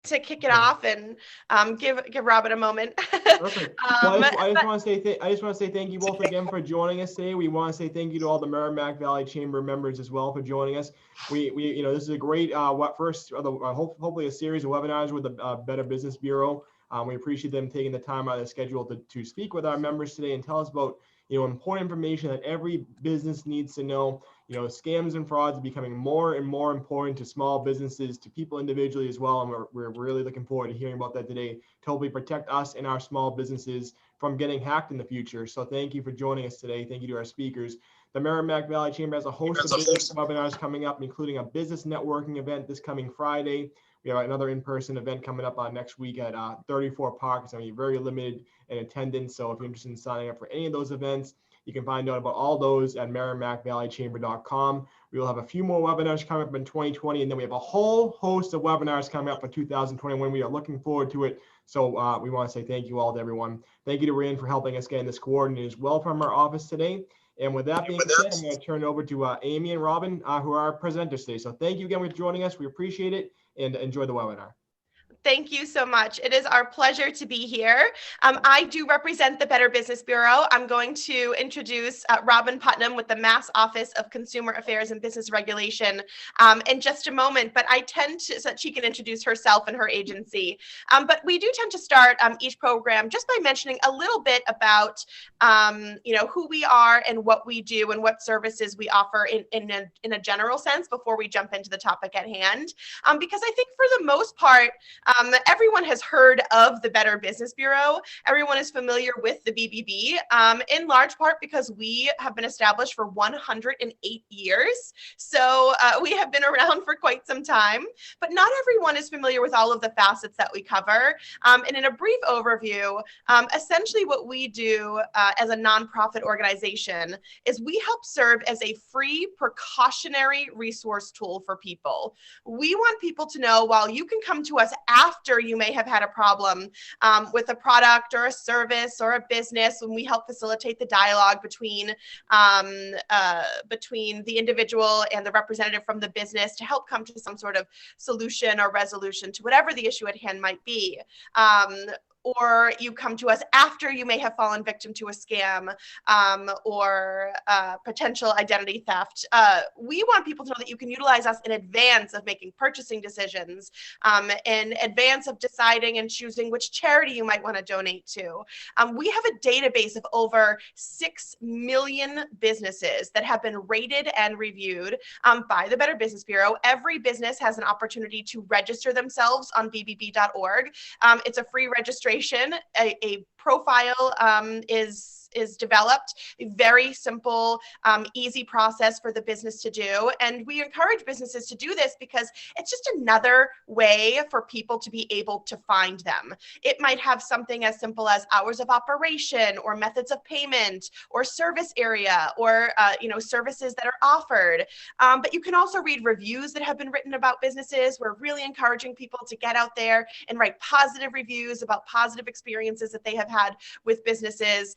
to kick it off and give Robin a moment. Perfect. Well, I just want to say thank you both again for joining us today. We want to say thank you to all the Merrimack Valley Chamber members as well for joining us. We this is a great hopefully a series of webinars with the Better Business Bureau. We appreciate them taking the time out of the schedule to speak with our members today and tell us about important information that every business needs to know. Scams and frauds are becoming more and more important to small businesses, to people individually as well. And we're really looking forward to hearing about that today to hopefully protect us and our small businesses from getting hacked in the future. So thank you for joining us today. Thank you to our speakers. The Merrimack Valley Chamber has a host of business webinars coming up, including a business networking event this coming Friday. We have another in-person event coming up next week at 34 Park. It's going to be very limited in attendance. So if you're interested in signing up for any of those events, you can find out about all those at merrimackvalleychamber.com. We will have a few more webinars coming up in 2020, and then we have a whole host of webinars coming up for 2021. We are looking forward to it. So we want to say thank you all to everyone. Thank you to Ryan for helping us getting this coordinated as well from our office today. And with that being said, I'm going to turn it over to Amy and Robin, who are our presenters today. So thank you again for joining us. We appreciate it, and enjoy the webinar. Thank you so much. It is our pleasure to be here. I do represent the Better Business Bureau. I'm going to introduce Robin Putnam with the Mass Office of Consumer Affairs and Business Regulation in just a moment, but I tend to, so that she can introduce herself and her agency. But we do tend to start each program just by mentioning a little bit about who we are and what we do and what services we offer in a general sense before we jump into the topic at hand. Because I think for the most part, everyone has heard of the Better Business Bureau. Everyone is familiar with the BBB, in large part because we have been established for 108 years. So we have been around for quite some time, but not everyone is familiar with all of the facets that we cover. And in a brief overview, essentially what we do as a nonprofit organization is we help serve as a free precautionary resource tool for people. We want people to know while you can come to us after you may have had a problem with a product or a service or a business, when we help facilitate the dialogue between the individual and the representative from the business to help come to some sort of solution or resolution to whatever the issue at hand might be. Or you come to us after you may have fallen victim to a scam or potential identity theft. We want people to know that you can utilize us in advance of making purchasing decisions, in advance of deciding and choosing which charity you might want to donate to. We have a database of over 6 million businesses that have been rated and reviewed by the Better Business Bureau. Every business has an opportunity to register themselves on bbb.org. It's a free registration. A profile is developed, a very simple, easy process for the business to do. And we encourage businesses to do this because it's just another way for people to be able to find them. It might have something as simple as hours of operation or methods of payment or service area or services that are offered. But you can also read reviews that have been written about businesses. We're really encouraging people to get out there and write positive reviews about positive experiences that they have had with businesses.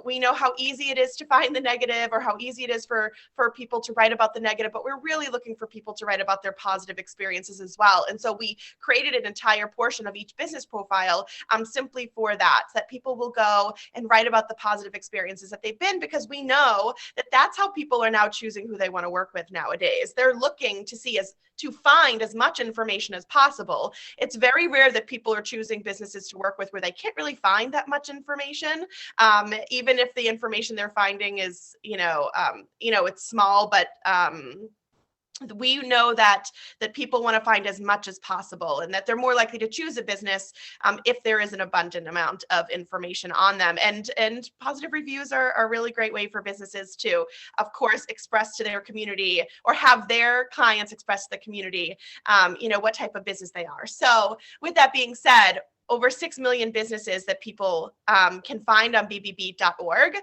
We know how easy it is to find the negative or how easy it is for people to write about the negative, but we're really looking for people to write about their positive experiences as well. And so we created an entire portion of each business profile simply for that, so that people will go and write about the positive experiences that they've been, because we know that that's how people are now choosing who they want to work with nowadays. They're looking to find as much information as possible. It's very rare that people are choosing businesses to work with where they can't really find that much information. Even if the information they're finding is, it's small, but we know that people want to find as much as possible, and that they're more likely to choose a business if there is an abundant amount of information on them. And positive reviews are a really great way for businesses to, of course, express to their community or have their clients express to the community, what type of business they are. So with that being said, over 6 million businesses that people can find on bbb.org,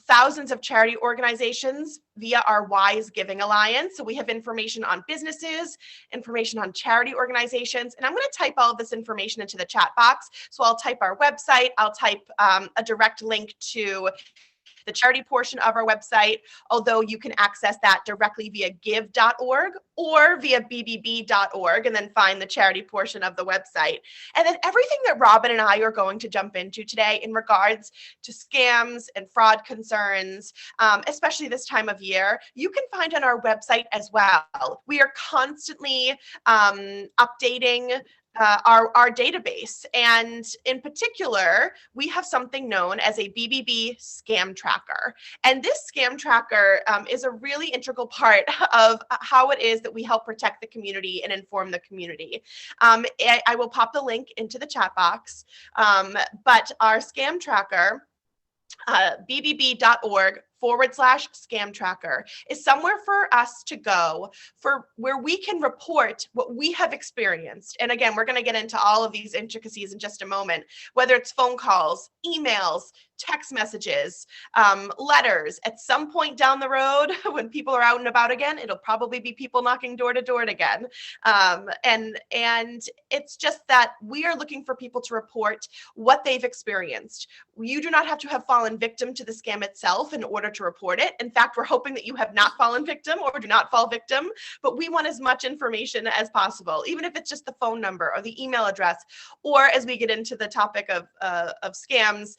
thousands of charity organizations via our Wise Giving Alliance. So we have information on businesses, information on charity organizations, and I'm going to type all of this information into the chat box. So I'll type our website, I'll type a direct link to the charity portion of our website, although you can access that directly via give.org or via bbb.org, and then find the charity portion of the website. And then everything that Robin and I are going to jump into today in regards to scams and fraud concerns, especially this time of year, you can find on our website as well. We are constantly updating our database. And in particular, we have something known as a BBB scam tracker. And this scam tracker is a really integral part of how it is that we help protect the community and inform the community. I will pop the link into the chat box, but our scam tracker, bbb.org/scam tracker, is somewhere for us to go for where we can report what we have experienced. And again, we're going to get into all of these intricacies in just a moment, whether it's phone calls, emails, text messages, letters. At some point down the road, when people are out and about again, it'll probably be people knocking door to door again. And it's just that we are looking for people to report what they've experienced. You do not have to have fallen victim to the scam itself in order to report it. In fact, we're hoping that you have not fallen victim or do not fall victim, but we want as much information as possible, even if it's just the phone number or the email address, or as we get into the topic of scams,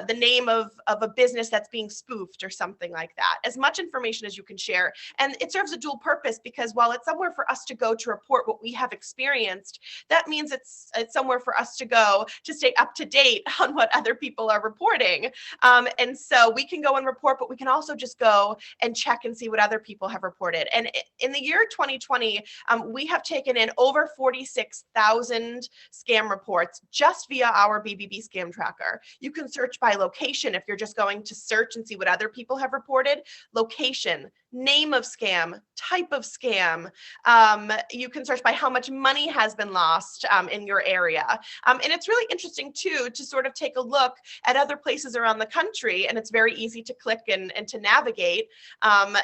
the name of a business that's being spoofed or something like that. As much information as you can share. And it serves a dual purpose, because while it's somewhere for us to go to report what we have experienced, that means it's somewhere for us to go to stay up to date on what other people are reporting. And so we can go and report, but we can also just go and check and see what other people have reported. And in the year 2020, we have taken in over 46,000 scam reports just via our BBB scam tracker. You can search by location if you're just going to search and see what other people have reported. Location, name of scam, type of scam. You can search by how much money has been lost in your area. And it's really interesting too to sort of take a look at other places around the country, and it's very easy to click and to navigate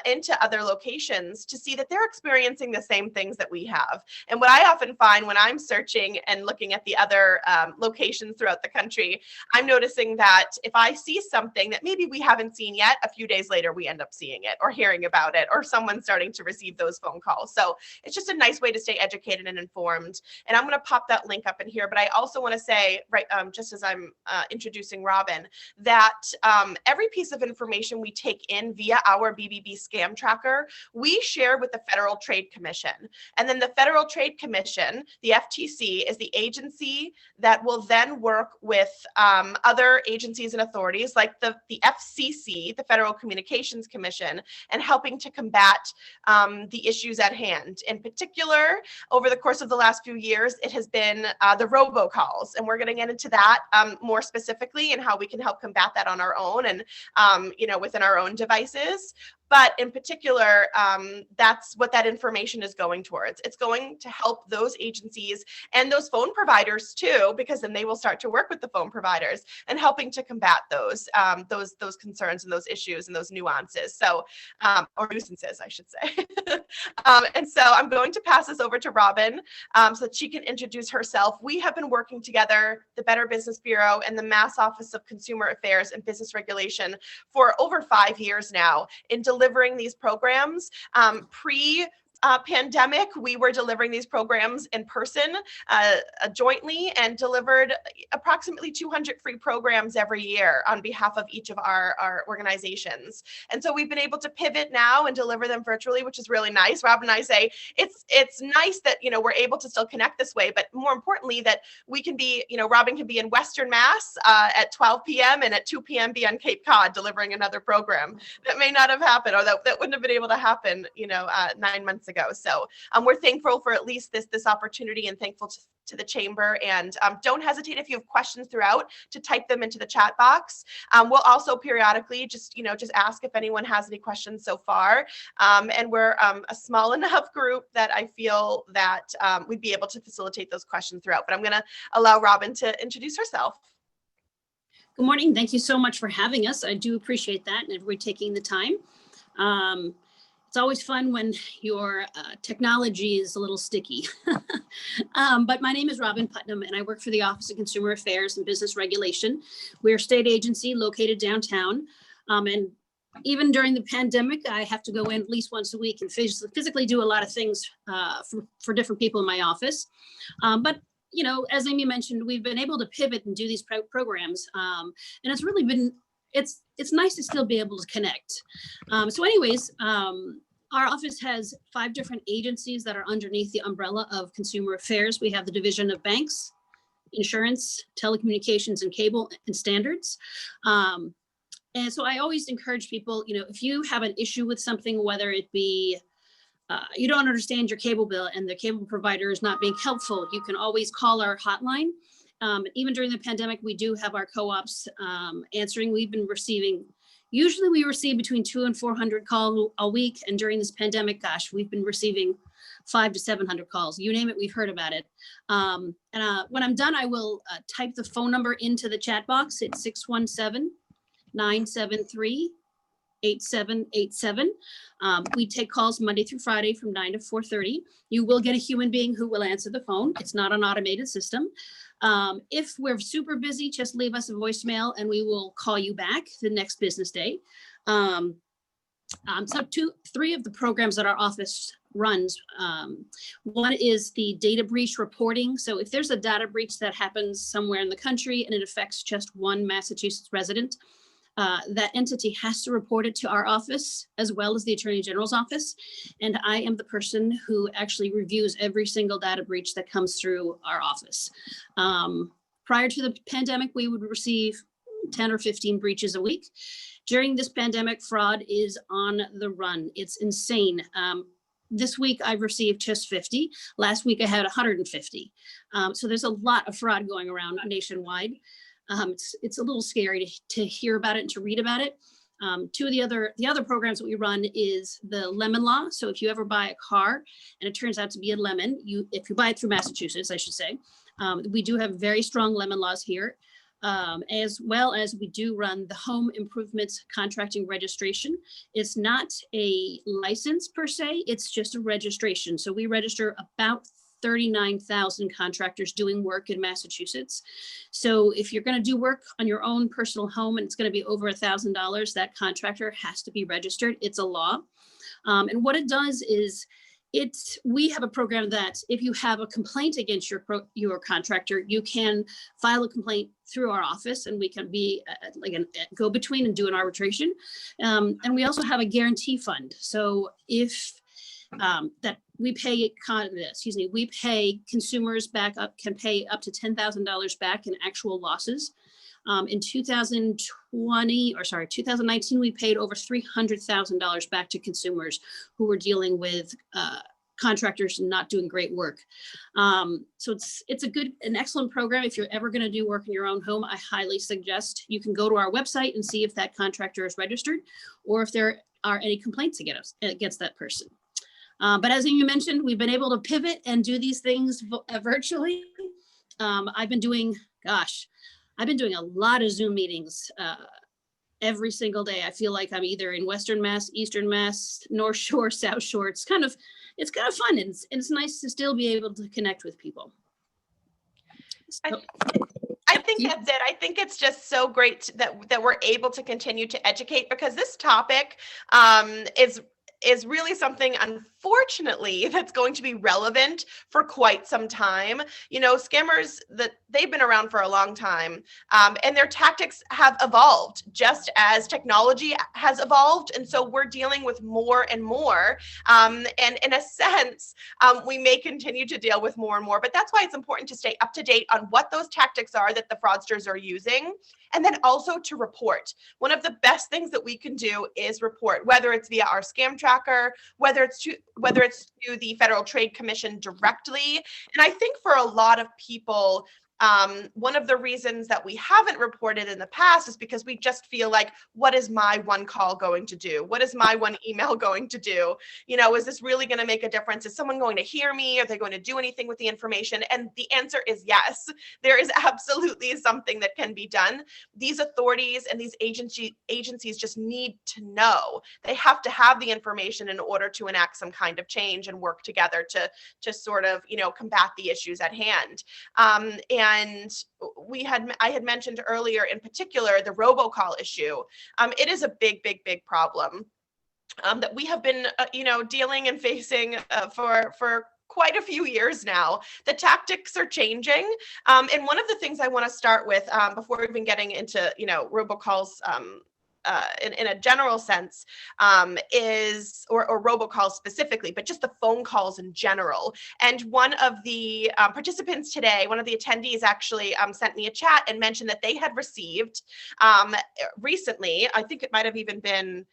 into other locations to see that they're experiencing the same things that we have. And what I often find when I'm searching and looking at the other locations throughout the country, I'm noticing that if I see something that maybe we haven't seen yet, a few days later we end up seeing it or hearing about it, or someone starting to receive those phone calls. So it's just a nice way to stay educated and informed. And I'm going to pop that link up in here, but I also want to say, right, just as I'm introducing Robin, that every piece of information we take in via our BBB scam tracker, we share with the Federal Trade Commission. And then the Federal Trade Commission, the FTC, is the agency that will then work with other agencies and authorities like the FCC, the Federal Communications Commission, and helping to combat the issues at hand. In particular, over the course of the last few years, it has been the robocalls, and we're going to get into that more specifically and how we can help combat that on our own and within our own devices. But in particular, that's what that information is going towards. It's going to help those agencies and those phone providers too, because then they will start to work with the phone providers and helping to combat those concerns and those issues and those nuances. So, or nuisances, I should say. And so I'm going to pass this over to Robin so that she can introduce herself. We have been working together, the Better Business Bureau and the Mass Office of Consumer Affairs and Business Regulation, for over 5 years now in delivering these programs. Pandemic, we were delivering these programs in person jointly and delivered approximately 200 free programs every year on behalf of each of our organizations. And so we've been able to pivot now and deliver them virtually, which is really nice. Rob and I say it's nice that we're able to still connect this way, but more importantly that we can be, Robin can be in Western Mass at 12 p.m. and at 2 p.m. be on Cape Cod delivering another program. That may not have happened, or that wouldn't have been able to happen 9 months ago. So we're thankful for at least this opportunity, and thankful to the chamber. And don't hesitate if you have questions throughout to type them into the chat box. We'll also periodically just ask if anyone has any questions so far. And we're a small enough group that I feel that we'd be able to facilitate those questions throughout. But I'm going to allow Robin to introduce herself. Good morning. Thank you so much for having us. I do appreciate that, and everybody taking the time. It's always fun when your technology is a little sticky. But my name is Robin Putnam, and I work for the Office of Consumer Affairs and Business Regulation. We're a state agency located downtown. And even during the pandemic, I have to go in at least once a week and physically do a lot of things for different people in my office. But you know, as Amy mentioned, we've been able to pivot and do these programs, and it's really been, it's nice to still be able to connect. So anyways, our office has 5 different agencies that are underneath the umbrella of consumer affairs. We have the Division of Banks, Insurance, Telecommunications, and Cable and Standards. And so I always encourage people, you know, if you have an issue with something, whether it be you don't understand your cable bill and the cable provider is not being helpful, you can always call our hotline. Even during the pandemic, we do have our co-ops answering. We've been receiving, usually we receive between 200 and 400 calls a week. And during this pandemic, gosh, we've been receiving 500 to 700 calls. You name it, we've heard about it. And when I'm done, I will type the phone number into the chat box. It's 617-973-8787. We take calls Monday through Friday from 9 to 4:30. You will get a human being who will answer the phone. It's not an automated system. If we're super busy, just leave us a voicemail and we will call you back the next business day. So 3 of the programs that our office runs. One is the data breach reporting. So if there's a data breach that happens somewhere in the country and it affects just one Massachusetts resident, that entity has to report it to our office as well as the Attorney General's office. And I am the person who actually reviews every single data breach that comes through our office. Prior to the pandemic, we would receive 10 or 15 breaches a week. During this pandemic, fraud is on the run. It's insane. This week I've received just 50. Last week I had 150. So there's a lot of fraud going around nationwide. It's a little scary to hear about it and to read about it. 2 of the other programs that we run is the lemon law. So if you ever buy a car and it turns out to be a lemon, if you buy it through Massachusetts, I should say, we do have very strong lemon laws here, as well as we do run the home improvements contracting registration. It's not a license per se, it's just a registration. So we register about 39,000 contractors doing work in Massachusetts. So if you're going to do work on your own personal home and it's going to be over $1,000, that contractor has to be registered. It's a law. And what it does is we have a program that if you have a complaint against your contractor, you can file a complaint through our office and we can be like a go-between and do an arbitration. And we also have a guarantee fund. So if that we pay consumers can pay up to $10,000 back in actual losses. In 2019, we paid over $300,000 back to consumers who were dealing with contractors not doing great work. So it's an excellent program. If you're ever going to do work in your own home, I highly suggest you can go to our website and see if that contractor is registered or if there are any complaints against that person. But as you mentioned, we've been able to pivot and do these things virtually. I've been doing a lot of Zoom meetings every single day. I feel like I'm either in Western Mass, Eastern Mass, North Shore, South Shore. It's kind of fun and it's nice to still be able to connect with people. So, I think that's it. I think it's just so great that we're able to continue to educate, because this topic is really something, unfortunately, that's going to be relevant for quite some time. You know, scammers, they've been around for a long time, and their tactics have evolved just as technology has evolved. And so we're dealing with more and more. And in a sense, we may continue to deal with more and more, but that's why it's important to stay up to date on what those tactics are that the fraudsters are using, and then also to report. One of the best things that we can do is report, whether it's via our scam tracker, whether it's to the Federal Trade Commission directly. And I think for a lot of people, one of the reasons that we haven't reported in the past is because we just feel like, what is my one call going to do? What is my one email going to do? You know, is this really going to make a difference? Is someone going to hear me? Are they going to do anything with the information? And the answer is yes. There is absolutely something that can be done. These authorities and these agencies just need to know. They have to have the information in order to enact some kind of change and work together to sort of, you know, combat the issues at hand. And And I had mentioned earlier in particular the robocall issue. It is a big problem that we have been, dealing and facing for quite a few years now. The tactics are changing. And one of the things I want to start with before even getting into, robocalls in a general sense is, or robocalls specifically, but just the phone calls in general. And one of the participants today, one of the attendees actually sent me a chat and mentioned that they had received recently, I think it might have even been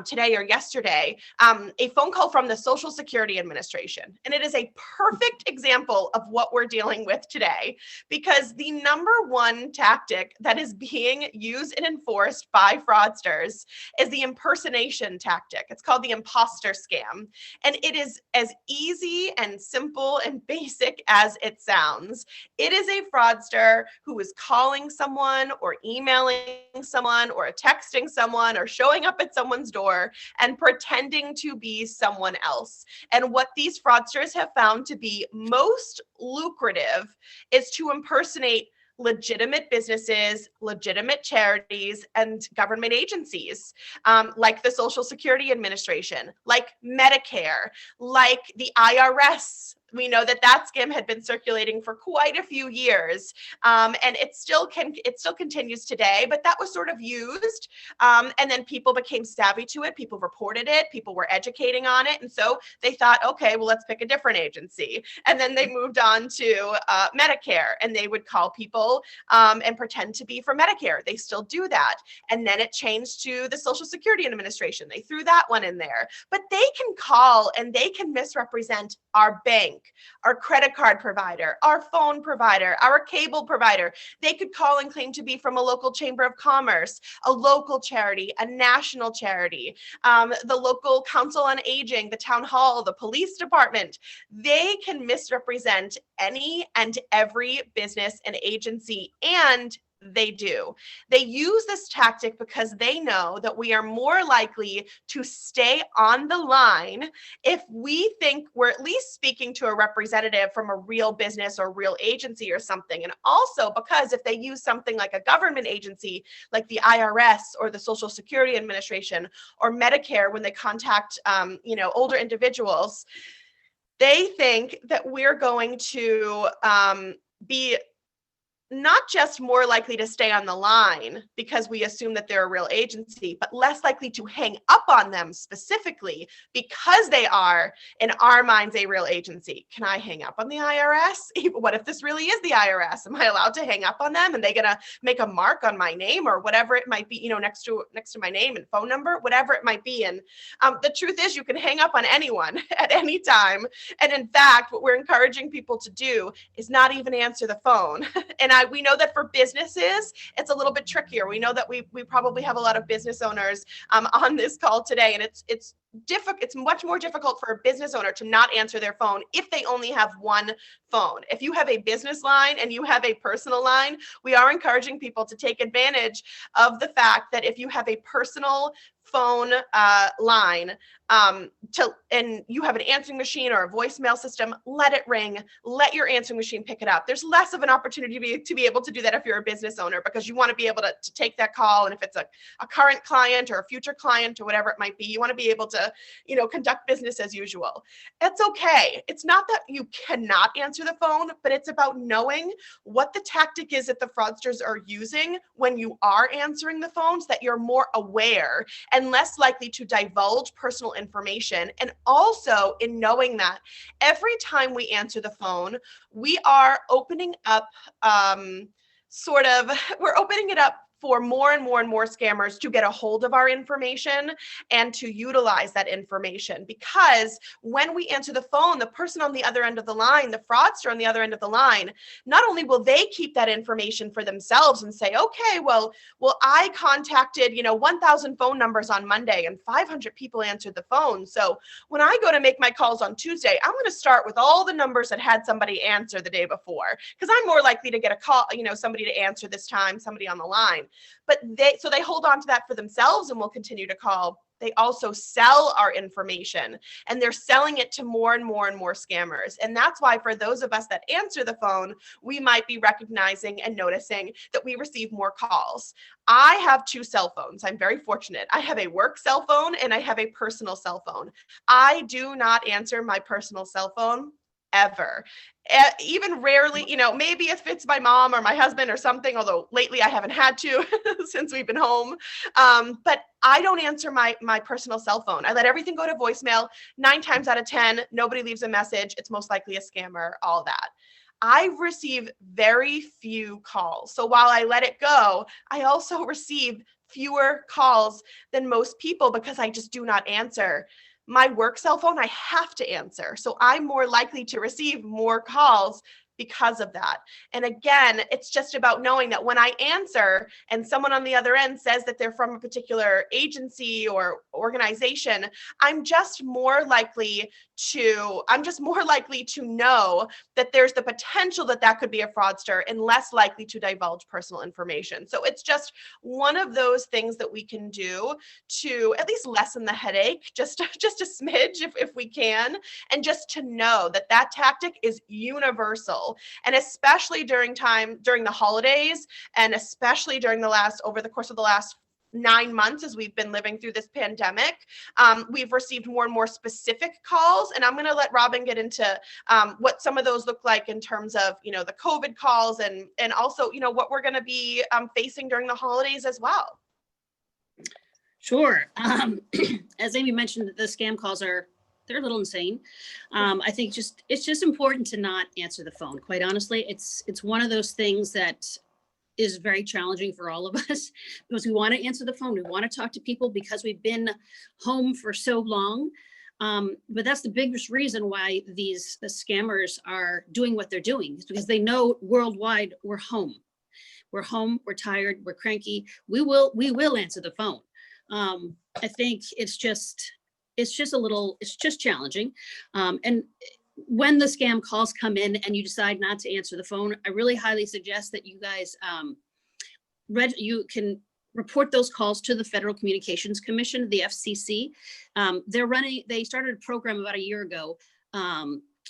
today or yesterday, a phone call from the Social Security Administration. And it is a perfect example of what we're dealing with today, because the number one tactic that is being used and enforced by fraudsters is the impersonation tactic. It's called the imposter scam. And it is as easy and simple and basic as it sounds. It is a fraudster who is calling someone or emailing someone or texting someone or showing up at someone's door and pretending to be someone else. And what these fraudsters have found to be most lucrative is to impersonate legitimate businesses, legitimate charities, and government agencies, like the Social Security Administration, like Medicare, like the IRS. We know that scam had been circulating for quite a few years, and it still continues today. But that was sort of used, and then people became savvy to it. People reported it. People were educating on it, and so they thought, okay, well, let's pick a different agency. And then they moved on to Medicare, and they would call people and pretend to be for Medicare. They still do that. And then it changed to the Social Security Administration. They threw that one in there. But they can call and they can misrepresent our bank, our credit card provider, our phone provider, our cable provider. They could call and claim to be from a local chamber of commerce, a local charity, a national charity, the local council on aging, the town hall, the police department. They can misrepresent any and every business and agency, and they do. They use this tactic because they know that we are more likely to stay on the line if we think we're at least speaking to a representative from a real business or real agency or something. And also because if they use something like a government agency, like the IRS or the Social Security Administration or Medicare, when they contact, older individuals, they think that we're going to be not just more likely to stay on the line because we assume that they're a real agency, but less likely to hang up on them specifically because they are, in our minds, a real agency. Can I hang up on the IRS? What if this really is the IRS? Am I allowed to hang up on them? And they gonna make a mark on my name or whatever it might be, next to my name and phone number, whatever it might be. And the truth is you can hang up on anyone at any time. And in fact, what we're encouraging people to do is not even answer the phone. And we know that for businesses, it's a little bit trickier. We know that we probably have a lot of business owners on this call today, and it's much more difficult for a business owner to not answer their phone if they only have one phone. If you have a business line and you have a personal line, we are encouraging people to take advantage of the fact that if you have a personal phone line and you have an answering machine or a voicemail system, let it ring, let your answering machine pick it up. There's less of an opportunity to be able to do that if you're a business owner, because you want to be able to take that call. And if it's a current client or a future client or whatever it might be, you want to be able to, conduct business as usual. It's okay. It's not that you cannot answer the phone, but it's about knowing what the tactic is that the fraudsters are using when you are answering the phones, that you're more aware and less likely to divulge personal information. And also in knowing that every time we answer the phone, we are opening up we're opening it up for more and more scammers to get a hold of our information and to utilize that information. Because when we answer the phone, the person on the other end of the line, the fraudster on the other end of the line, not only will they keep that information for themselves and say, okay, well, I contacted, 1,000 phone numbers on Monday and 500 people answered the phone. So when I go to make my calls on Tuesday, I'm going to start with all the numbers that had somebody answer the day before, because I'm more likely to get a call, somebody to answer this time, somebody on the line. But they hold on to that for themselves and will continue to call they also sell our information, and they're selling it to more and more and more scammers. And that's why for those of us that answer the phone, we might be recognizing and noticing that we receive more calls. I have 2 cell phones. I'm very fortunate. I have a work cell phone and I have a personal cell phone. I do not answer my personal cell phone ever. Even rarely, maybe if it's my mom or my husband or something, although lately I haven't had to since we've been home. But I don't answer my personal cell phone. I let everything go to voicemail. 9 times out of 10, nobody leaves a message. It's most likely a scammer, all that. I receive very few calls. So while I let it go, I also receive fewer calls than most people because I just do not answer. My work cell phone, I have to answer. So I'm more likely to receive more calls because of that. And again, it's just about knowing that when I answer and someone on the other end says that they're from a particular agency or organization, I'm just more likely to know that there's the potential that that could be a fraudster and less likely to divulge personal information. So it's just one of those things that we can do to at least lessen the headache, just a smidge if we can, and just to know that that tactic is universal. And especially during the holidays, and especially over the course of the last 9 months as we've been living through this pandemic, we've received more and more specific calls. And I'm going to let Robin get into what some of those look like in terms of, the COVID calls and also, what we're going to be facing during the holidays as well. Sure. As Amy mentioned, the scam calls they're a little insane. I think it's just important to not answer the phone. Quite honestly, it's one of those things that is very challenging for all of us because we want to answer the phone. We want to talk to people because we've been home for so long. But that's the biggest reason why the scammers are doing what they're doing, is because they know worldwide we're home. We're home, we're tired, we're cranky. We will answer the phone. I think it's just challenging. And when the scam calls come in and you decide not to answer the phone, I really highly suggest that you guys, you can report those calls to the Federal Communications Commission, the FCC. They started a program about a year ago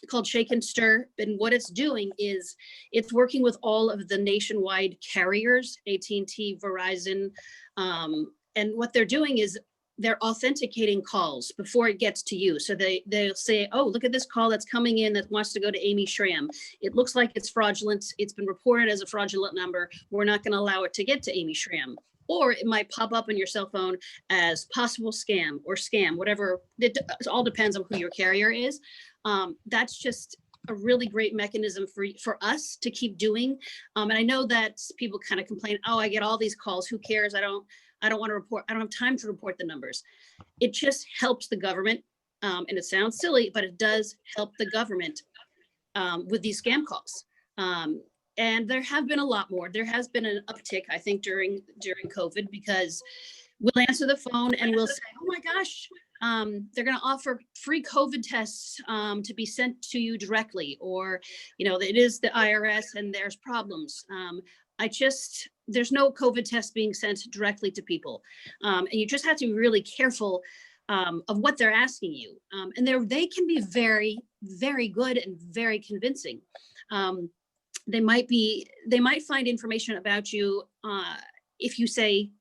called Shake and Stir. And what it's doing is it's working with all of the nationwide carriers, AT&T, Verizon, and what they're doing is they're authenticating calls before it gets to you. So they'll say, oh, look at this call that's coming in that wants to go to Amy Schramm. It looks like it's fraudulent. It's been reported as a fraudulent number. We're not going to allow it to get to Amy Schramm. Or it might pop up on your cell phone as possible scam or scam, whatever. It all depends on who your carrier is. That's just a really great mechanism for us to keep doing. And I know that people kind of complain, oh, I get all these calls. Who cares? I don't want to report. I don't have time to report the numbers. It just helps the government. And it sounds silly, but it does help the government with these scam calls. And there have been a lot more. There has been an uptick, I think, during COVID, because we'll answer the phone and we'll say, oh my gosh, they're going to offer free COVID tests to be sent to you directly, or, it is the IRS and there's problems. There's no COVID test being sent directly to people. And you just have to be really careful of what they're asking you. And they can be very, very good and very convincing. They might find information about you if you say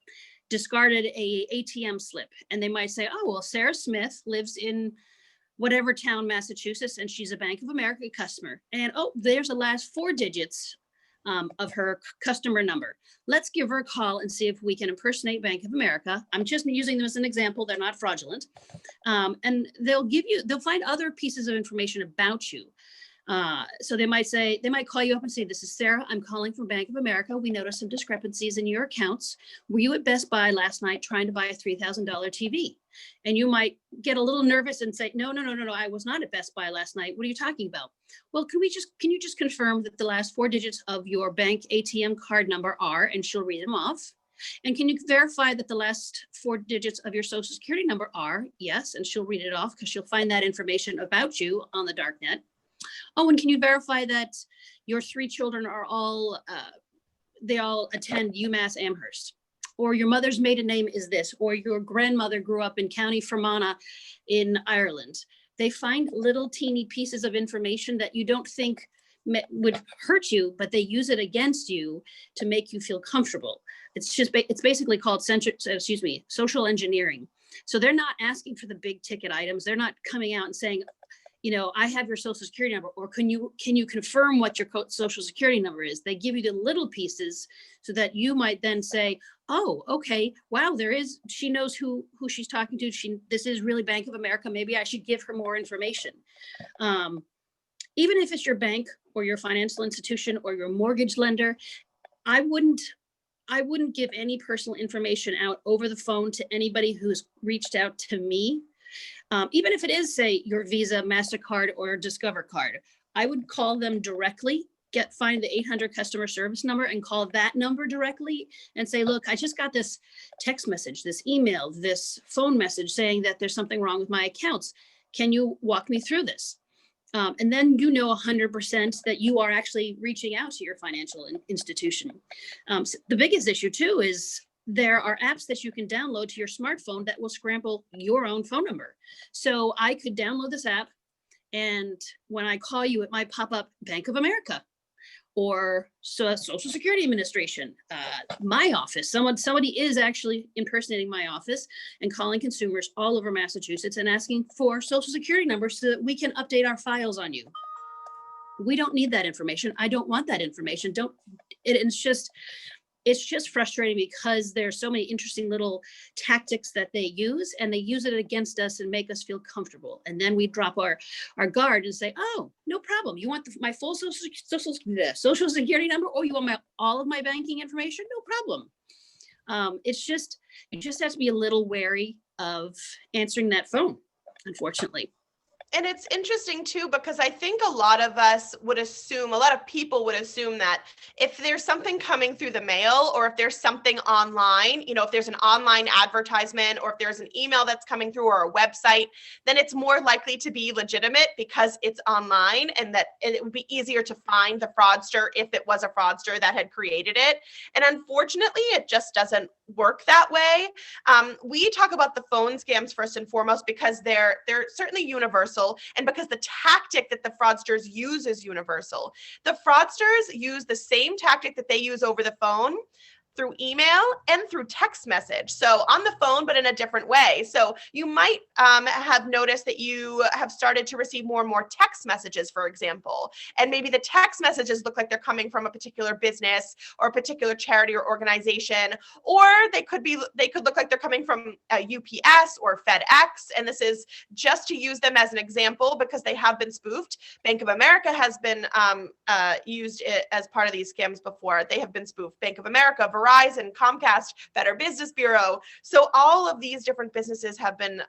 discarded a ATM slip, and they might say, oh, well, Sarah Smith lives in whatever town, Massachusetts, and she's a Bank of America customer. And oh, there's the last 4 digits of her customer number. Let's give her a call and see if we can impersonate Bank of America. I'm just using them as an example. They're not fraudulent. And they'll find other pieces of information about you. So they might call you up and say, this is Sarah. I'm calling from Bank of America. We noticed some discrepancies in your accounts. Were you at Best Buy last night trying to buy a $3,000 TV? And you might get a little nervous and say, no, I was not at Best Buy last night. What are you talking about? Well, can you just confirm that the last 4 digits of your bank ATM card number are, and she'll read them off. And can you verify that the last 4 digits of your social security number are? Yes, and she'll read it off because she'll find that information about you on the darknet. Oh, and can you verify that your 3 children are they all attend UMass Amherst? or your mother's maiden name is this, or your grandmother grew up in County Fermanagh in Ireland. They find little teeny pieces of information that you don't think would hurt you, but they use it against you to make you feel comfortable. It's basically called social engineering. So they're not asking for the big ticket items. They're not coming out and saying, you know, I have your social security number, or can you confirm what your social security number is? They give you the little pieces so that you might then say, oh, okay, wow, she knows who she's talking to. This is really Bank of America. Maybe I should give her more information. Even if it's your bank or your financial institution or your mortgage lender, I wouldn't give any personal information out over the phone to anybody who's reached out to me. Even if it is, say, your Visa, MasterCard, or Discover card, I would call them directly, find the 800 customer service number and call that number directly and say, look, I just got this text message, this email, this phone message saying that there's something wrong with my accounts. Can you walk me through this? And then you know 100% that you are actually reaching out to your financial institution. So the biggest issue too is there are apps that you can download to your smartphone that will scramble your own phone number. So I could download this app, and when I call you, it might pop up Bank of America or Social Security Administration, my office. Somebody is actually impersonating my office and calling consumers all over Massachusetts and asking for Social Security numbers so that we can update our files on you. We don't need that information. I don't want that information. It's just frustrating because there's so many interesting little tactics that they use, and they use it against us and make us feel comfortable. And then we drop our guard and say, oh, no problem. You want my full social security number, or you want all of my banking information? No problem. You just have to be a little wary of answering that phone, unfortunately. And it's interesting too, because I think a lot of people would assume that if there's something coming through the mail, or if there's something online, you know, if there's an online advertisement, or if there's an email that's coming through, or a website, then it's more likely to be legitimate because it's online, and that it would be easier to find the fraudster if it was a fraudster that had created it. And unfortunately, it just doesn't work that way. We talk about the phone scams first and foremost because they're certainly universal, and because the tactic that the fraudsters use is universal. The fraudsters use the same tactic that they use over the phone, through email and through text message. So on the phone, but in a different way. So you might have noticed that you have started to receive more and more text messages, for example, and maybe the text messages look like they're coming from a particular business or a particular charity or organization, or they could look like they're coming from UPS or FedEx. And this is just to use them as an example because they have been spoofed. Bank of America has been used as part of these scams before. They have been spoofed. Bank of America, Verizon, Comcast, Better Business Bureau. So all of these different businesses have been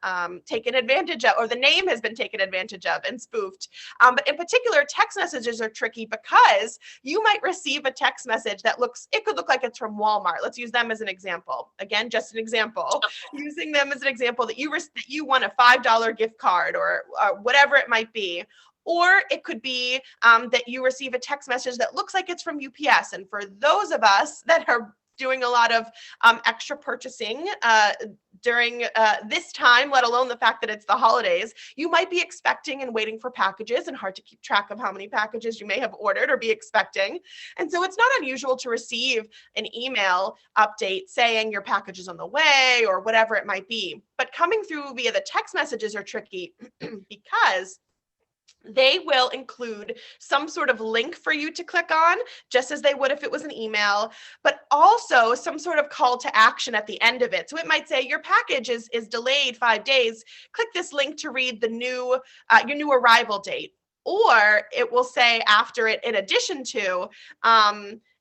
taken advantage of, or the name has been taken advantage of and spoofed. But in particular, text messages are tricky because you might receive a text message that could look like it's from Walmart. Let's use them as an example. Again, just an example. Using them as an example that you want a $5 gift card or whatever it might be. Or it could be that you receive a text message that looks like it's from UPS. And for those of us that are doing a lot of extra purchasing during this time, let alone the fact that it's the holidays, you might be expecting and waiting for packages, and hard to keep track of how many packages you may have ordered or be expecting. And so it's not unusual to receive an email update saying your package is on the way or whatever it might be. But coming through via the text messages are tricky because they will include some sort of link for you to click on, just as they would if it was an email, but also some sort of call to action at the end of it. So it might say your package is delayed 5 days. Click this link to read the your new arrival date. Or it will say after it, in addition to,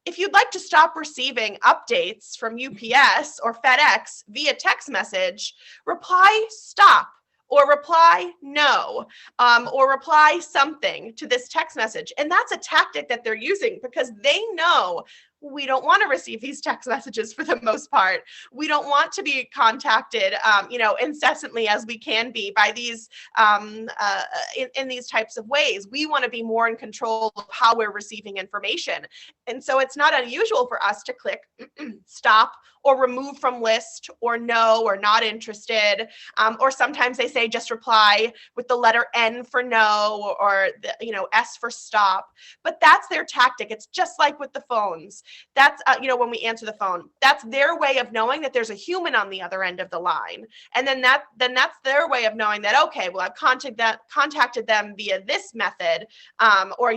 if you'd like to stop receiving updates from UPS or FedEx via text message, reply stop, or reply no, or reply something to this text message. And that's a tactic that they're using because they know we don't want to receive these text messages for the most part. We don't want to be contacted, incessantly as we can be by these in these types of ways. We want to be more in control of how we're receiving information. And so it's not unusual for us to click stop or remove from list or no or not interested. Or sometimes they say just reply with the letter N for no or S for stop. But that's their tactic. It's just like with the phones. That's, when we answer the phone, that's their way of knowing that there's a human on the other end of the line. And then that's their way of knowing that, okay, well, I've contacted them via this method, or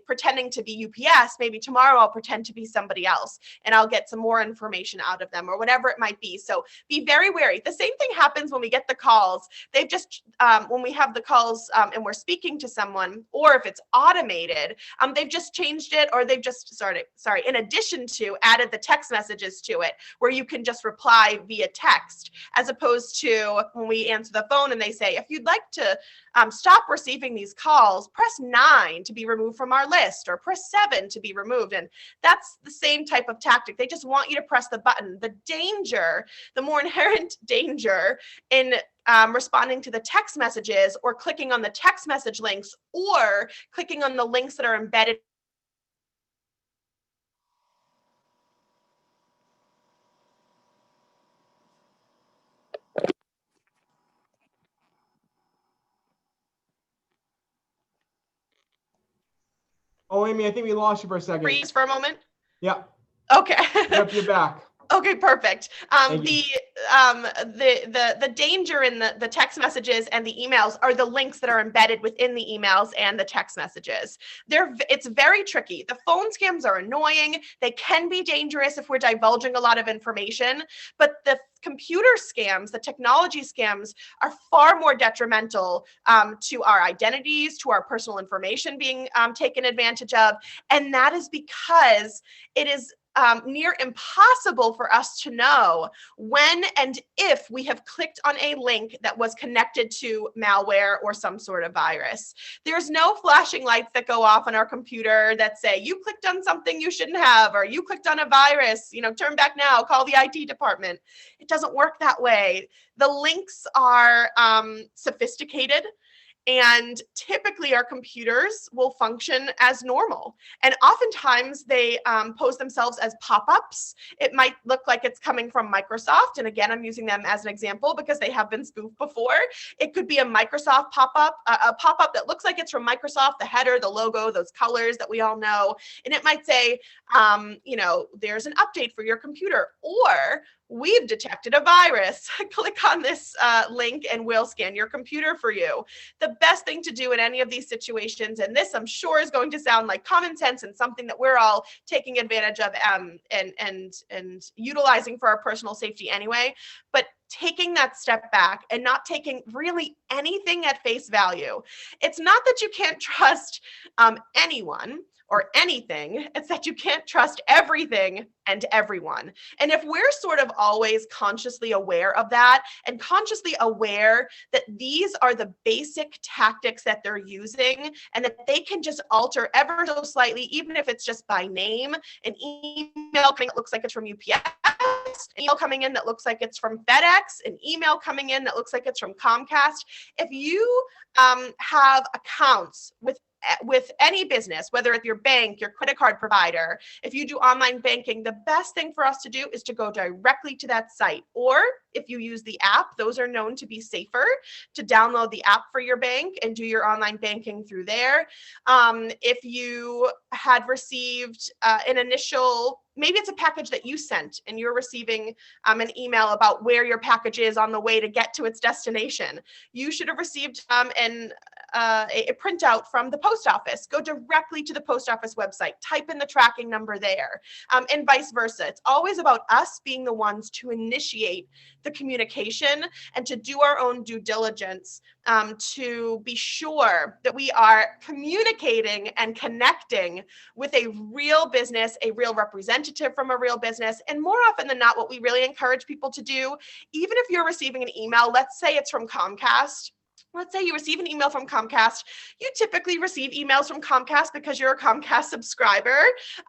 pretending to be UPS. Maybe tomorrow I'll pretend to be somebody else and I'll get some more information out of them or whatever it might be. So be very wary. The same thing happens when we get the calls. They've just, when we have the calls and we're speaking to someone, or if it's automated, they've just changed it, or they've just, in addition to added the text messages to it, where you can just reply via text, as opposed to when we answer the phone and they say, if you'd like to stop receiving these calls, press 9 to be removed from our list, or press 7 to be removed. And that's the same type of tactic. They just want you to press the button. The more inherent danger in responding to the text messages, or clicking on the text message links, or clicking on the links that are embedded. Oh, Amy, I think we lost you for a second. Freeze for a moment. Yeah. Okay. Yep, you're back. Okay, perfect. The danger in the text messages and the emails are the links that are embedded within the emails and the text messages. It's very tricky. The phone scams are annoying. They can be dangerous if we're divulging a lot of information, but the computer scams, the technology scams, are far more detrimental to our identities, to our personal information being taken advantage of. And that is because it is near impossible for us to know when and if we have clicked on a link that was connected to malware or some sort of virus. There's no flashing lights that go off on our computer that say, you clicked on something you shouldn't have, or you clicked on a virus, turn back now, call the IT department. It doesn't work that way. The links are sophisticated. And typically our computers will function as normal. And oftentimes they pose themselves as pop-ups. It might look like it's coming from Microsoft. And again, I'm using them as an example because they have been spoofed before. It could be a Microsoft pop-up, a pop-up that looks like it's from Microsoft, the header, the logo, those colors that we all know. And it might say, there's an update for your computer, or we've detected a virus. Click on this link and we'll scan your computer for you. The best thing to do in any of these situations, and this I'm sure is going to sound like common sense and something that we're all taking advantage of and utilizing for our personal safety anyway, but taking that step back and not taking really anything at face value. It's not that you can't trust anyone or anything, it's that you can't trust everything and everyone. And if we're sort of always consciously aware of that, and consciously aware that these are the basic tactics that they're using, and that they can just alter ever so slightly, even if it's just by name, an email coming that looks like it's from UPS, an email coming in that looks like it's from FedEx, an email coming in that looks like it's from Comcast. If you have accounts with any business, whether it's your bank, your credit card provider, if you do online banking, the best thing for us to do is to go directly to that site. Or if you use the app, those are known to be safer, to download the app for your bank and do your online banking through there. If you had received an initial, maybe it's a package that you sent and you're receiving an email about where your package is on the way to get to its destination. You should have received a printout from the post office. Go directly to the post office website, type in the tracking number there, and vice versa. It's always about us being the ones to initiate the communication and to do our own due diligence to be sure that we are communicating and connecting with a real business, a real representative from a real business. And more often than not, what we really encourage people to do, even if you're receiving an email, let's say it's from Comcast, let's say you receive an email from Comcast. You typically receive emails from Comcast because you're a Comcast subscriber,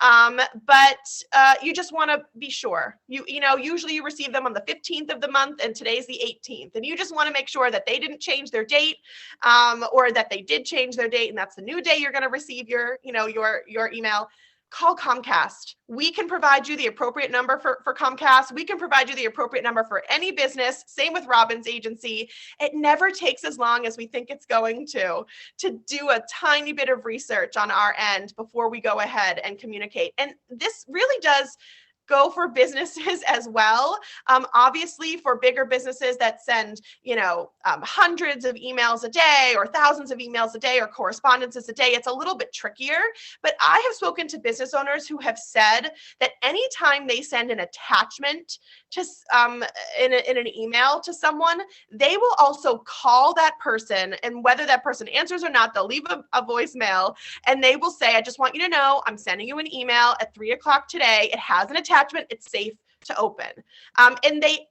but you just want to be sure. Usually you receive them on the 15th of the month, and today's the 18th, and you just want to make sure that they didn't change their date, or that they did change their date, and that's the new day you're going to receive your email. Call Comcast. We can provide you the appropriate number for Comcast. We can provide you the appropriate number for any business. Same with Robin's agency. It never takes as long as we think it's going to do a tiny bit of research on our end before we go ahead and communicate. And this really does go for businesses as well. Obviously, for bigger businesses that send, hundreds of emails a day or thousands of emails a day or correspondences a day, it's a little bit trickier. But I have spoken to business owners who have said that anytime they send an attachment to in an email to someone, they will also call that person, and whether that person answers or not, they'll leave a voicemail, and they will say, I just want you to know I'm sending you an email at 3:00 today. It has an attachment. It's safe to open. And they,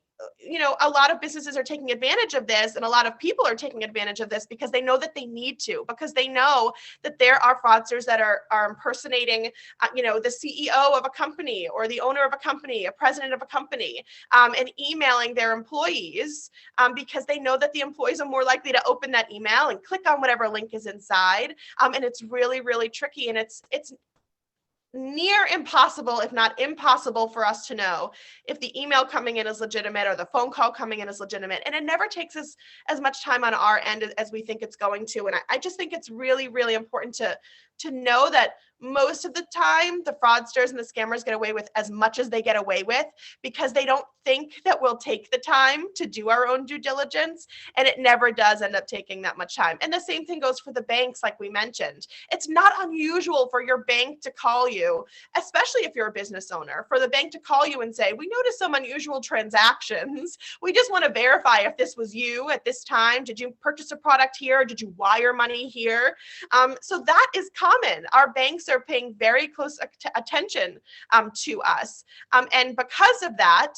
a lot of businesses are taking advantage of this, and a lot of people are taking advantage of this because they know that they need to, because they know that there are fraudsters that are impersonating, the CEO of a company or the owner of a company, a president of a company, and emailing their employees, because they know that the employees are more likely to open that email and click on whatever link is inside. And it's really, really tricky, and it's near impossible, if not impossible, for us to know if the email coming in is legitimate or the phone call coming in is legitimate. And it never takes us as much time on our end as we think it's going to. And I just think it's really, really important to know that most of the time the fraudsters and the scammers get away with as much as they get away with, because they don't think that we'll take the time to do our own due diligence, and it never does end up taking that much time. And the same thing goes for the banks, like we mentioned. It's not unusual for your bank to call you, especially if you're a business owner, for the bank to call you and say, we noticed some unusual transactions. We just want to verify if this was you at this time. Did you purchase a product here? Did you wire money here? So that is common. Our banks are paying very close attention to us. And because of that,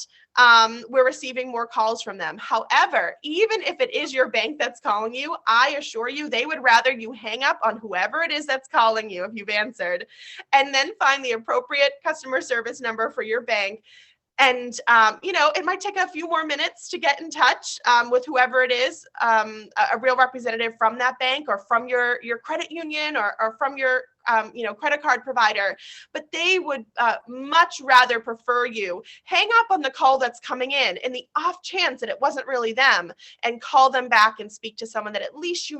we're receiving more calls from them. However, even if it is your bank that's calling you, I assure you they would rather you hang up on whoever it is that's calling you if you've answered, and then find the appropriate customer service number for your bank. And, it might take a few more minutes to get in touch with whoever it is, a real representative from that bank or from your credit union or from your credit card provider, but they would much rather prefer you hang up on the call that's coming in the off chance that it wasn't really them, and call them back and speak to someone that at least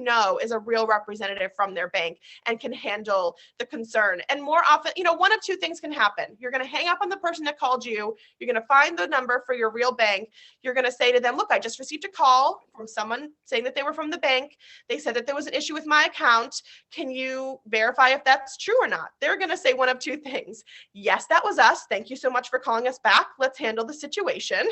is a real representative from their bank and can handle the concern. And more often, one of two things can happen. You're going to hang up on the person that called you. You're going to find the number for your real bank. You're going to say to them, look, I just received a call from someone saying that they were from the bank. They said that there was an issue with my account. Can you verify if that's true or not? They're going to say one of two things. Yes, that was us. Thank you so much for calling us back. Let's handle the situation.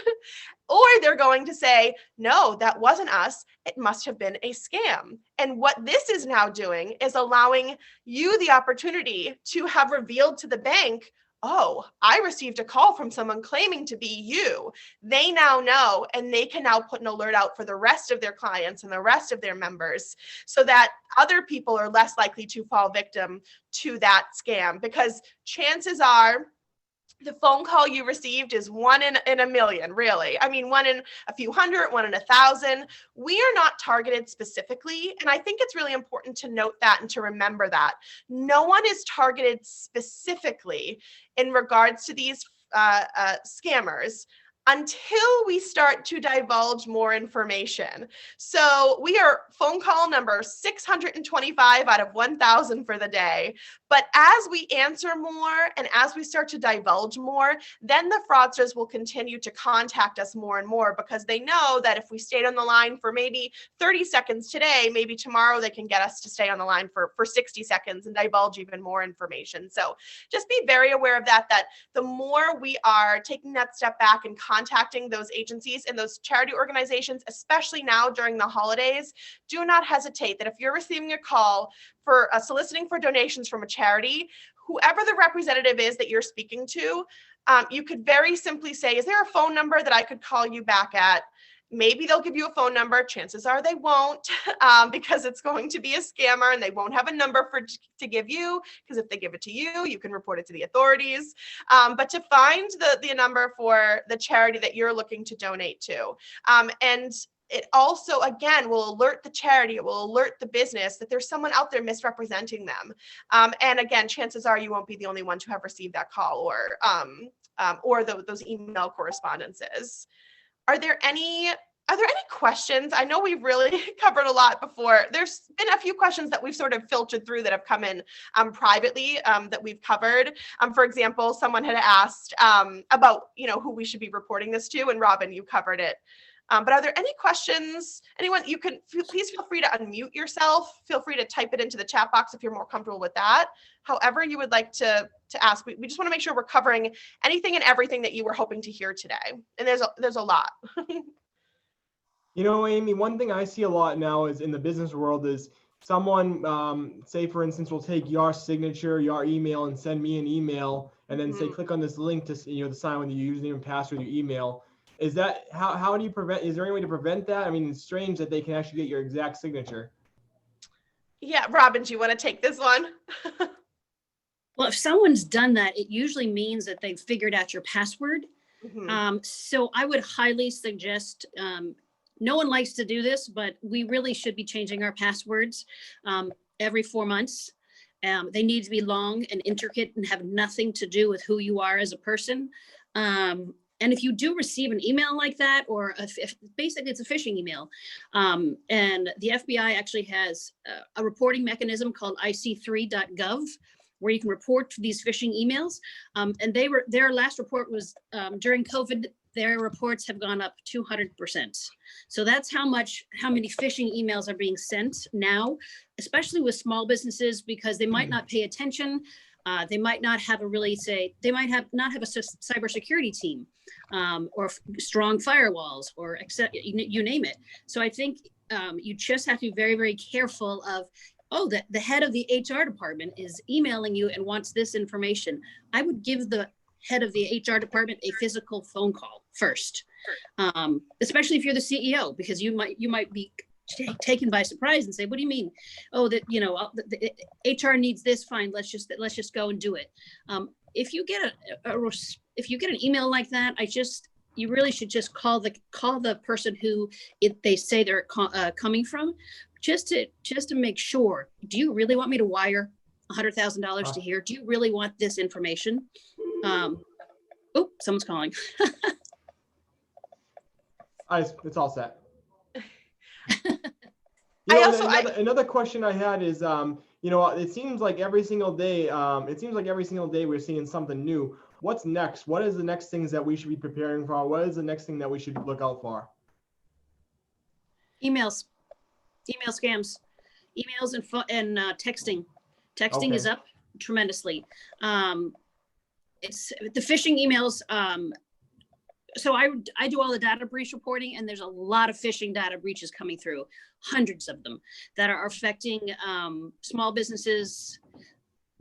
Or they're going to say, no, that wasn't us. It must have been a scam. And what this is now doing is allowing you the opportunity to have revealed to the bank, oh, I received a call from someone claiming to be you. They now know, and they can now put an alert out for the rest of their clients and the rest of their members, so that other people are less likely to fall victim to that scam. Because chances are the phone call you received is one in a million, really. I mean, one in a few hundred, one in 1,000. We are not targeted specifically. And I think it's really important to note that and to remember that. No one is targeted specifically in regards to these scammers until we start to divulge more information. So we are phone call number 625 out of 1,000 for the day. But as we answer more and as we start to divulge more, then the fraudsters will continue to contact us more and more, because they know that if we stayed on the line for maybe 30 seconds today, maybe tomorrow they can get us to stay on the line for 60 seconds and divulge even more information. So just be very aware of that the more we are taking that step back and contacting those agencies and those charity organizations, especially now during the holidays, do not hesitate that if you're receiving a call for soliciting for donations from a charity, whoever the representative is that you're speaking to, you could very simply say, is there a phone number that I could call you back at? Maybe they'll give you a phone number. Chances are they won't, because it's going to be a scammer, and they won't have a number to give you, because if they give it to you, you can report it to the authorities. But to find the number for the charity that you're looking to donate to. And it also, again, will alert the charity, it will alert the business that there's someone out there misrepresenting them. And again, chances are you won't be the only one to have received that call or those email correspondences. Are there any questions? I know we've really covered a lot before. There's been a few questions that we've sort of filtered through that have come in privately that we've covered. For example, someone had asked about, who we should be reporting this to, and Robin, you covered it. But are there any questions? Anyone, please feel free to unmute yourself. Feel free to type it into the chat box if you're more comfortable with that. However you would like to ask. We just want to make sure we're covering anything and everything that you were hoping to hear today. And there's a lot. Amy, one thing I see a lot now is in the business world is someone, say for instance, will take your signature, your email, and send me an email, and then say, click on this link to to sign with your username and password, your email. Is that how do you prevent? Is there any way to prevent that? I mean, it's strange that they can actually get your exact signature. Yeah, Robin, do you want to take this one? Well, if someone's done that, it usually means that they've figured out your password. So I would highly suggest, no one likes to do this, but we really should be changing our passwords every 4 months. They need to be long and intricate and have nothing to do with who you are as a person. And if you do receive an email like that, or basically it's a phishing email, and the FBI actually has a reporting mechanism called ic3.gov, where you can report these phishing emails. And their last report was during COVID. Their reports have gone up 200%. So that's how many phishing emails are being sent now, especially with small businesses, because they might not pay attention. They might not have they might not have a cybersecurity team, or strong firewalls, or you name it. So I think you just have to be very, very careful of, the head of the HR department is emailing you and wants this information. I would give the head of the HR department a physical phone call first, especially if you're the CEO, because you might be taken by surprise and say, what do you mean? The HR needs this, fine, let's just go and do it. If you get an email like that, you really should just call the person who they say they're coming from, just to make sure. Do you really want me to wire $100,000 to here? Do you really want this information? Someone's calling. It's all set. Another question I had is, it seems like every single day, we're seeing something new. What's next? What is the next things that we should be preparing for? What is the next thing that we should look out for? Email scams, emails and texting. Texting is up tremendously. It's the phishing emails. So I do all the data breach reporting, and there's a lot of phishing data breaches coming through, hundreds of them, that are affecting small businesses,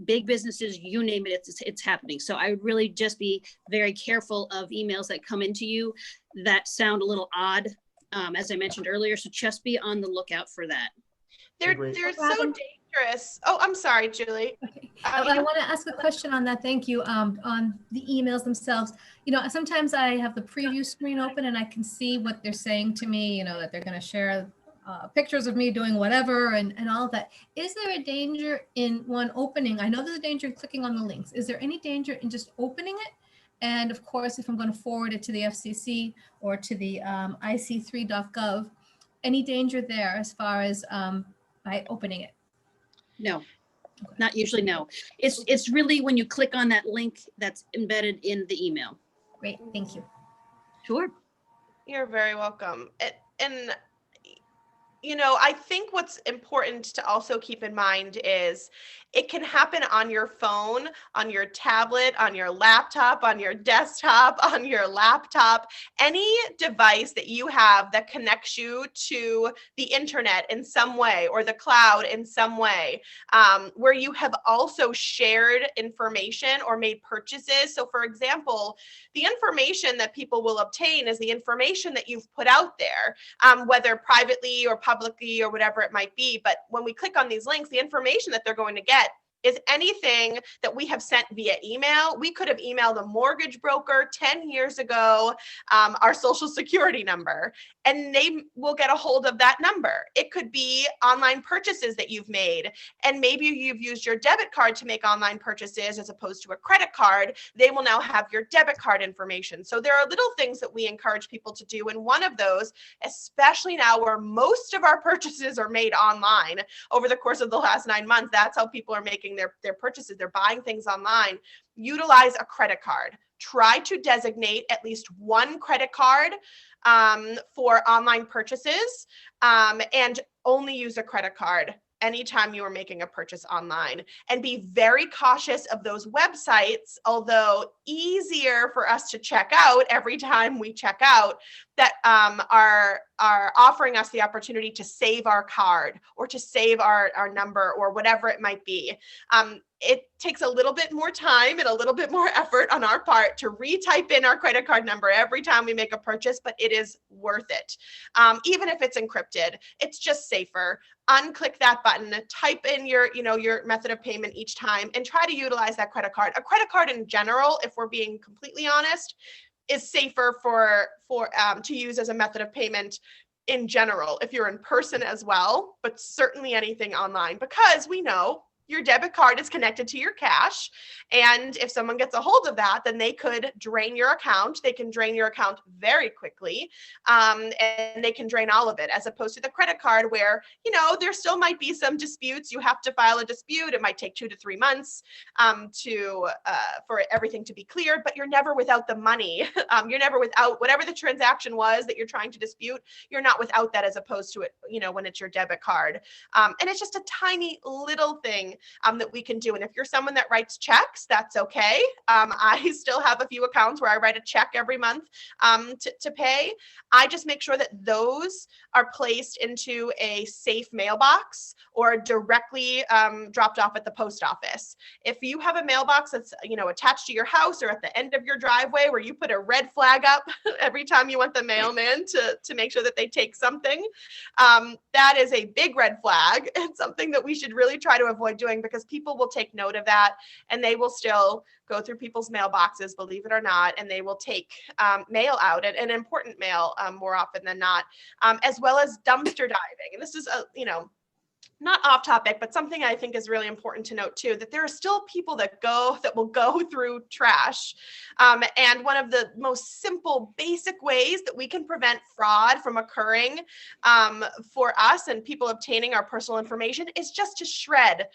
big businesses, you name it, it's happening. So I would really just be very careful of emails that come into you that sound a little odd, as I mentioned earlier. So just be on the lookout for that. They're so dangerous. Oh, I'm sorry, Julie. Okay. I want to ask a question on that. Thank you. On the emails themselves, sometimes I have the preview screen open and I can see what they're saying to me, that they're going to share pictures of me doing whatever and all of that. Is there a danger in one opening? I know there's a danger in clicking on the links. Is there any danger in just opening it? And of course, if I'm going to forward it to the FCC or to the ic3.gov, any danger there as far as by opening it? No, not usually. No, it's really when you click on that link that's embedded in the email. Great, thank you. Sure. You're very welcome. And I think what's important to also keep in mind is it can happen on your phone, on your tablet, on your laptop, on your desktop, on your laptop, any device that you have that connects you to the internet in some way or the cloud in some way, where you have also shared information or made purchases. So for example, the information that people will obtain is the information that you've put out there, whether privately or publicly or whatever it might be. But when we click on these links, the information that they're going to get is anything that we have sent via email. We could have emailed a mortgage broker 10 years ago, our social security number, and they will get a hold of that number. It could be online purchases that you've made, and maybe you've used your debit card to make online purchases as opposed to a credit card. They will now have your debit card information. So there are little things that we encourage people to do. And one of those, especially now where most of our purchases are made online over the course of the last 9 months, that's how people are making their purchases. They're buying things online. Utilize a credit card. Try to designate at least one credit card for online purchases, and only use a credit card anytime you are making a purchase online. And be very cautious of those websites, although easier for us to check out every time we check out, that are offering us the opportunity to save our card or to save our number or whatever it might be. It takes a little bit more time and a little bit more effort on our part to retype in our credit card number every time we make a purchase, but it is worth it. Even if it's encrypted, it's just safer. Unclick that button, type in your method of payment each time, and try to utilize that credit card. A credit card in general, if we're being completely honest, is safer to use as a method of payment in general, if you're in person as well, but certainly anything online, because we know your debit card is connected to your cash. And if someone gets a hold of that, then they could drain your account. They can drain your account very quickly, and they can drain all of it, as opposed to the credit card where, there still might be some disputes. You have to file a dispute. It might take 2 to 3 months for everything to be cleared, but you're never without the money. You're never without whatever the transaction was that you're trying to dispute. You're not without that, as opposed to it, when it's your debit card. And it's just a tiny little thing that we can do. And if you're someone that writes checks, that's okay. I still have a few accounts where I write a check every month to pay. I just make sure that those are placed into a safe mailbox or directly dropped off at the post office. If you have a mailbox that's attached to your house or at the end of your driveway where you put a red flag up every time you want the mailman to make sure that they take something, that is a big red flag and something that we should really try to avoid doing, because people will take note of that and they will still go through people's mailboxes, believe it or not, and they will take mail out, and important mail more often than not, as well as dumpster diving. And this is not off topic, but something I think is really important to note too, that there are still people that will go through trash. And one of the most simple, basic ways that we can prevent fraud from occurring for us and people obtaining our personal information is just to shred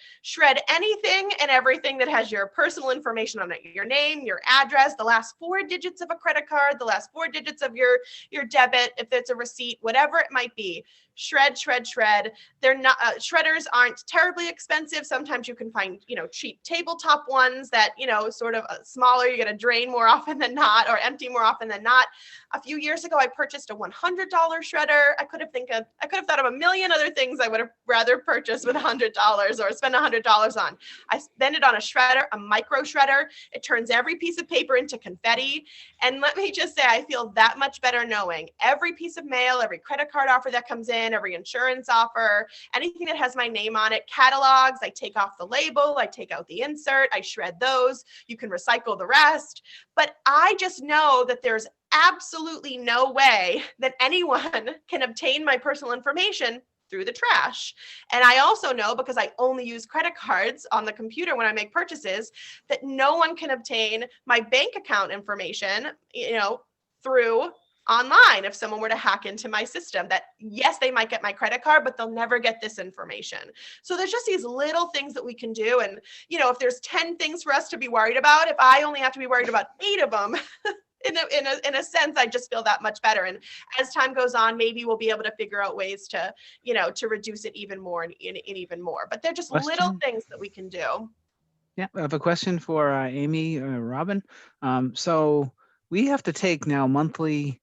anything and everything that has your personal information on it, your name, your address, the last 4 digits of a credit card, the last 4 digits of your debit, if it's a receipt, whatever it might be. Shred. They're not, shredders aren't terribly expensive. Sometimes you can find, cheap tabletop ones that, sort of smaller, you're going to drain more often than not, or empty more often than not. A few years ago, I purchased a $100 shredder. I could have thought of a million other things I would have rather purchased with $100 or spend $100 on. I spent it on a shredder, a micro shredder. It turns every piece of paper into confetti. And let me just say, I feel that much better knowing every piece of mail, every credit card offer that comes in, every insurance offer, anything that has my name on it, catalogs, I take off the label, I take out the insert, I shred those. You can recycle the rest. But I just know that there's absolutely no way that anyone can obtain my personal information through the trash. And I also know, because I only use credit cards on the computer when I make purchases, that no one can obtain my bank account information, through online. If someone were to hack into my system, that yes, they might get my credit card, but they'll never get this information. So there's just these little things that we can do. And, if there's 10 things for us to be worried about, if I only have to be worried about 8 of them, in a sense, I just feel that much better. And as time goes on, maybe we'll be able to figure out ways to, to reduce it even more and even more. But they're just little things that we can do. Yeah, I have a question for Amy or Robin. So we have to take now monthly,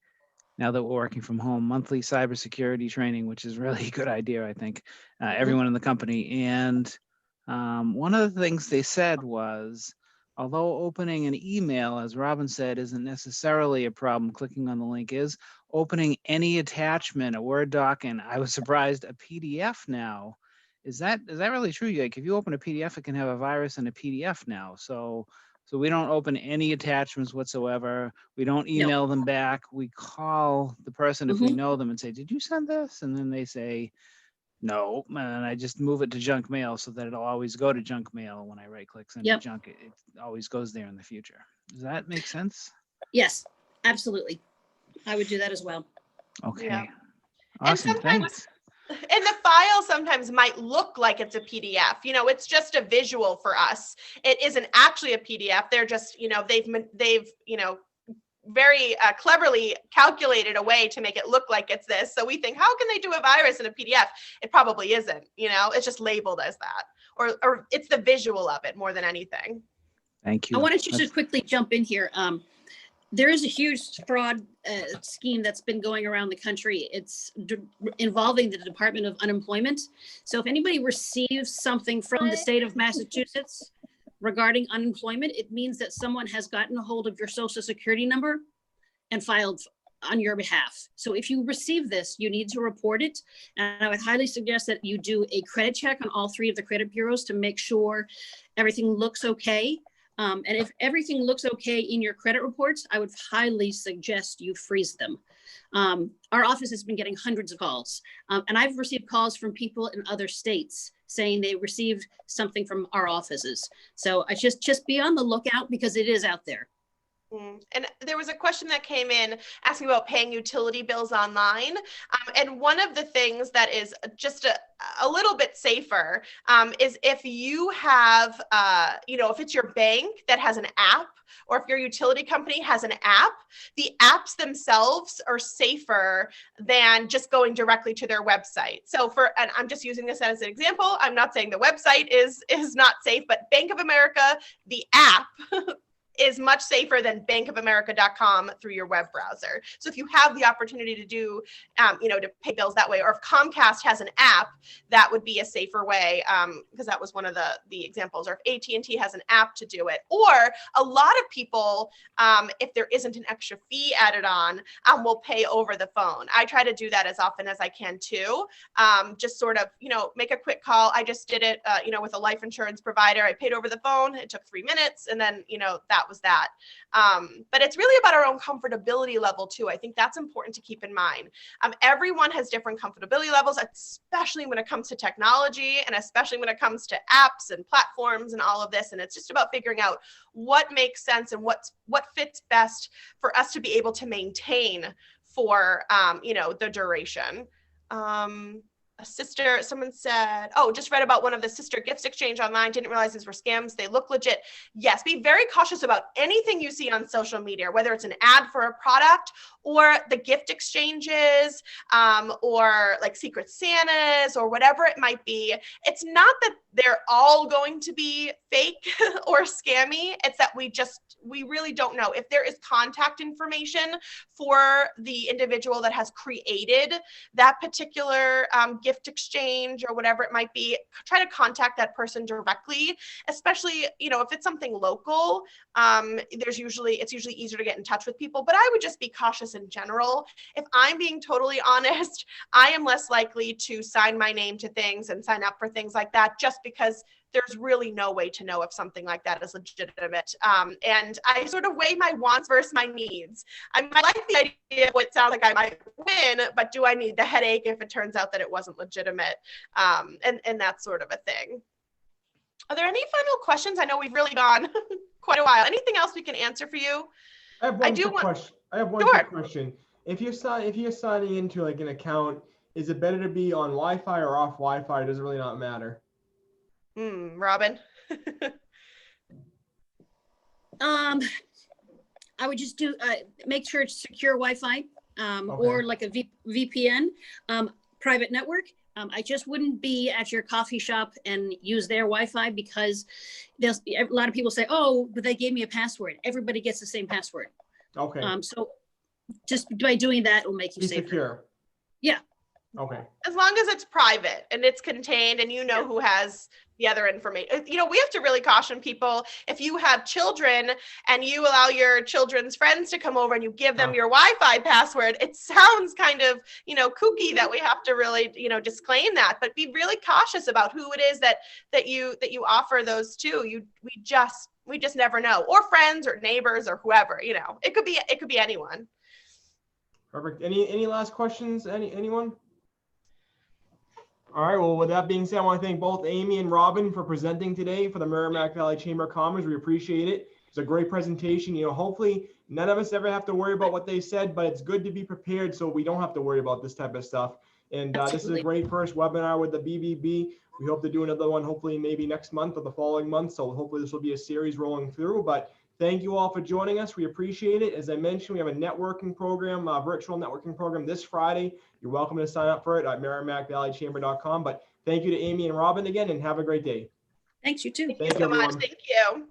now that we're working from home, monthly cybersecurity training, which is really a good idea, I think, everyone in the company. And one of the things they said was, although opening an email, as Robin said, isn't necessarily a problem, clicking on the link is, opening any attachment, a Word doc, and I was surprised, a PDF now. Is that really true? Like if you open a PDF, it can have a virus in a PDF now. So we don't open any attachments whatsoever. We don't email them back. We call the person if we know them and say, did you send this? And then they say, no, and I just move it to junk mail so that it'll always go to junk mail when I right click send to junk. It always goes there in the future. Does that make sense? Yes, absolutely. I would do that as well. Okay. Yeah. Awesome. Thanks. And the file sometimes might look like it's a PDF. It's just a visual for us. It isn't actually a PDF. They're just, they've very cleverly calculated a way to make it look like it's this. So we think, how can they do a virus in a PDF? It probably isn't, it's just labeled as that, or it's the visual of it more than anything. Thank you. I wanted to just quickly jump in here. There is a huge fraud scheme that's been going around the country. It's involving the Department of Unemployment. So if anybody receives something from the state of Massachusetts regarding unemployment, it means that someone has gotten a hold of your social security number and filed on your behalf. So if you receive this, you need to report it. And I would highly suggest that you do a credit check on all 3 of the credit bureaus to make sure everything looks okay. And if everything looks okay in your credit reports, I would highly suggest you freeze them. Our office has been getting hundreds of calls, and I've received calls from people in other states saying they received something from our offices. So I just be on the lookout because it is out there. And there was a question that came in asking about paying utility bills online. And one of the things that is just a little bit safer is if you have, if it's your bank that has an app, or if your utility company has an app, the apps themselves are safer than just going directly to their website. So and I'm just using this as an example. I'm not saying the website is not safe, but Bank of America, the app, is much safer than bankofamerica.com through your web browser. So if you have the opportunity to do, to pay bills that way, or if Comcast has an app, that would be a safer way, because that was one of the examples, or if AT&T has an app to do it. Or a lot of people, if there isn't an extra fee added on, will pay over the phone. I try to do that as often as I can too. Just sort of, make a quick call. I just did it, with a life insurance provider. I paid over the phone. It took 3 minutes, and then, that was that. But it's really about our own comfortability level too. I think that's important to keep in mind. Everyone has different comfortability levels, especially when it comes to technology, and especially when it comes to apps and platforms and all of this. And it's just about figuring out what makes sense and what fits best for us to be able to for, the duration. Someone said, just read about one of the sister gifts exchange online, didn't realize these were scams. They look legit. Yes, be very cautious about anything you see on social media, whether it's an ad for a product or the gift exchanges, or like Secret Santas or whatever it might be. It's not that they're all going to be fake or scammy. It's that we really don't know. If there is contact information for the individual that has created that particular gift exchange or whatever it might be, try to contact that person directly, especially, if it's something local. It's usually easier to get in touch with people, but I would just be cautious in general. If I'm being totally honest, I am less likely to sign my name to things and sign up for things like that, just because there's really no way to know if something like that is legitimate. And I sort of weigh my wants versus my needs. I might like the idea of what sounds like I might win, but do I need the headache if it turns out that it wasn't legitimate? And that sort of a thing. Are there any final questions? I know we've really gone quite a while. Anything else we can answer for you? I have one quick question. If you're signing into like an account, is it better to be on Wi-Fi or off Wi-Fi? Does it really not matter? Robin. I would just do, make sure it's secure Wi-Fi, or Okay. like a VPN, private network. I just wouldn't be at your coffee shop and use their Wi-Fi, because there's a lot of people say, oh, but they gave me a password. Everybody gets the same password. Okay. So just by doing that will make you Be safer. secure. Yeah. Okay. As long as it's private and it's contained and you know who has the other information. You know, we have to really caution people. If you have children and you allow your children's friends to come over and you give them your Wi-Fi password, it sounds kind of, you know, kooky that we have to really, you know, disclaim that, but be really cautious about who it is that you offer those to. We just never know. Or friends or neighbors or whoever, you know. It could be anyone. Perfect. Any last questions? Anyone? All right, well, with that being said, I want to thank both Amy and Robin for presenting today for the Merrimack Valley Chamber of Commerce. We appreciate it. It's a great presentation. You know, hopefully none of us ever have to worry about what they said, but it's good to be prepared so we don't have to worry about this type of stuff. And this is a great first webinar with the BBB. We hope to do another one, hopefully maybe next month or the following month. So hopefully this will be a series rolling through, but thank you all for joining us. We appreciate it. As I mentioned, we have a networking program, virtual networking program this Friday. You're welcome to sign up for it at merrimackvalleychamber.com. But thank you to Amy and Robin again, and have a great day. Thanks, you too. Thank you so much. Thank you.